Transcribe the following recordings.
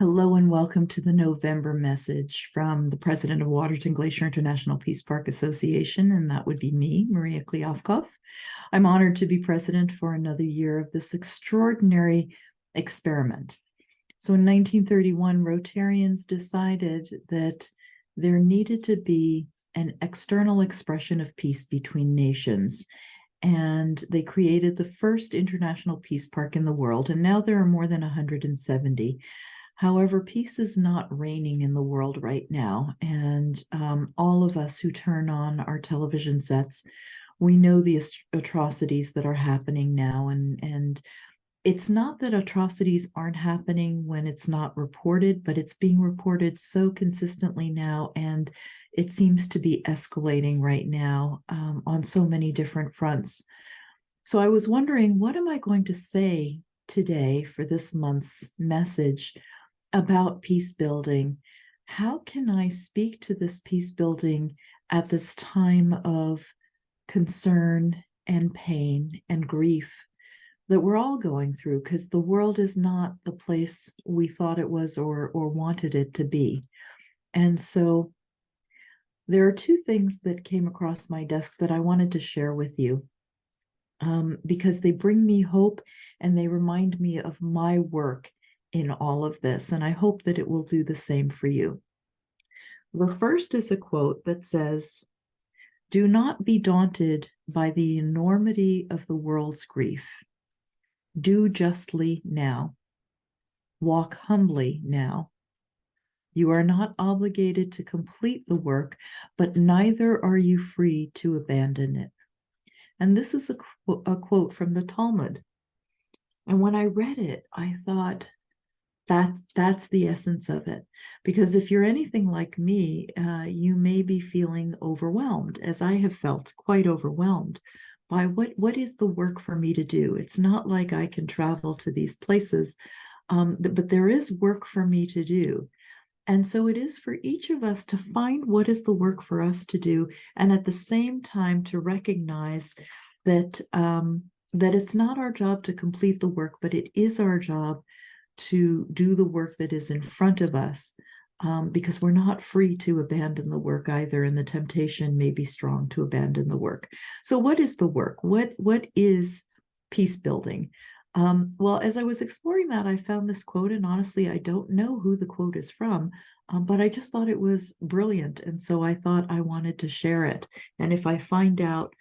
Hello and welcome to the November message from the president of Waterton-Glacier International Peace Park Association, and that would be me, Maria Kliavkov. I'm honored to be president for another year of this extraordinary experiment. So in 1931, Rotarians decided that there needed to be an external expression of peace between nations. And they created the first international peace park in the world, and now there are more than 170. However, peace is not reigning in the world right now, and all of us who turn on our television sets, we know the atrocities that are happening now, and it's not that atrocities aren't happening when it's not reported, but it's being reported so consistently now, and it seems to be escalating right now on so many different fronts. So I was wondering, what am I going to say today for this month's message about peace building? How can I speak to this peace building at this time of concern and pain and grief that we're all going through, because the world is not the place we thought it was or wanted it to be. And so there are two things that came across my desk that I wanted to share with you, because they bring me hope and they remind me of my work in all of this, and I hope that it will do the same for you. The first is a quote that says, "Do not be daunted by the enormity of the world's grief. Do justly now. Walk humbly now. You are not obligated to complete the work, but neither are you free to abandon it." And this is a quote from the Talmud. And when I read it, I thought, that's the essence of it. Because if you're anything like me, you may be feeling overwhelmed, as I have felt quite overwhelmed by what is the work for me to do. It's not like I can travel to these places, but there is work for me to do. And so it is for each of us to find what is the work for us to do, and at the same time to recognize that that it's not our job to complete the work, but it is our job to do the work that is in front of us, because we're not free to abandon the work either, and the temptation may be strong to abandon the work. So what is the work? What is peace building? Well, as I was exploring that, I found this quote, and honestly, I don't know who the quote is from, but I just thought it was brilliant, and so I thought I wanted to share it. And if I find out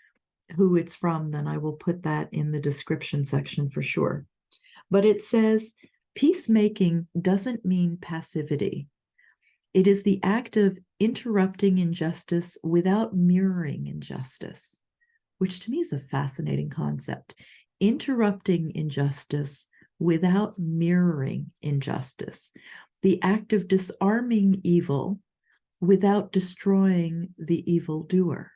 who it's from, then I will put that in the description section for sure. But it says, "Peacemaking doesn't mean passivity. It is the act of interrupting injustice without mirroring injustice," which to me is a fascinating concept. Interrupting injustice without mirroring injustice. The act of disarming evil without destroying the evildoer.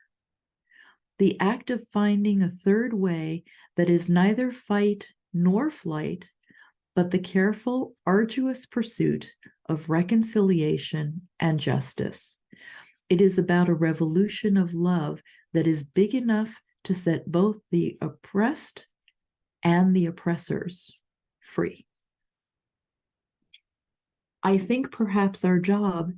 The act of finding a third way that is neither fight nor flight, but the careful, arduous pursuit of reconciliation and justice. It is about a revolution of love that is big enough to set both the oppressed and the oppressors free. I think perhaps our job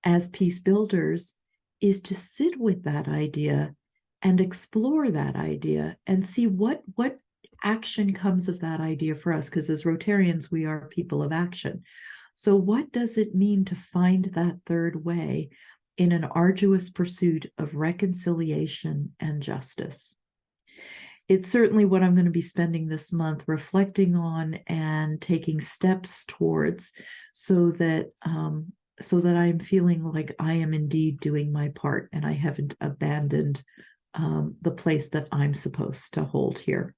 as peace builders is to sit with that idea and explore that idea and see what action comes of that idea for us, because as Rotarians, we are people of action. So what does it mean to find that third way in an arduous pursuit of reconciliation and justice? It's certainly what I'm going to be spending this month reflecting on and taking steps towards, so that I'm feeling like I am indeed doing my part and I haven't abandoned the place that I'm supposed to hold here.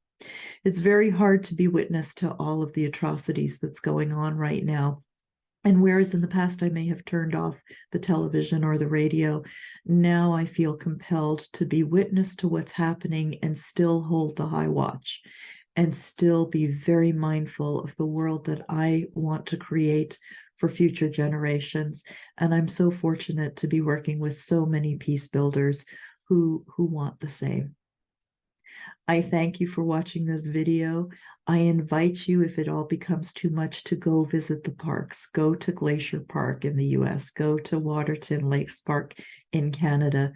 It's very hard to be witness to all of the atrocities that's going on right now. And whereas in the past I may have turned off the television or the radio, now I feel compelled to be witness to what's happening and still hold the high watch and still be very mindful of the world that I want to create for future generations. And I'm so fortunate to be working with so many peace builders who want the same. I thank you for watching this video. I invite you, if it all becomes too much, to go visit the parks. Go to Glacier Park in the US, go to Waterton Lakes Park in Canada.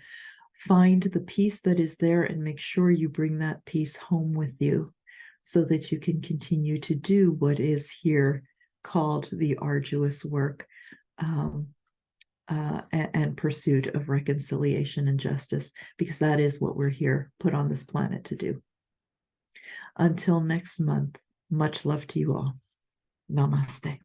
Find the peace that is there and make sure you bring that peace home with you so that you can continue to do what is here called the arduous work and pursuit of reconciliation and justice, because that is what we're here put on this planet to do. Until next month, much love to you all. Namaste.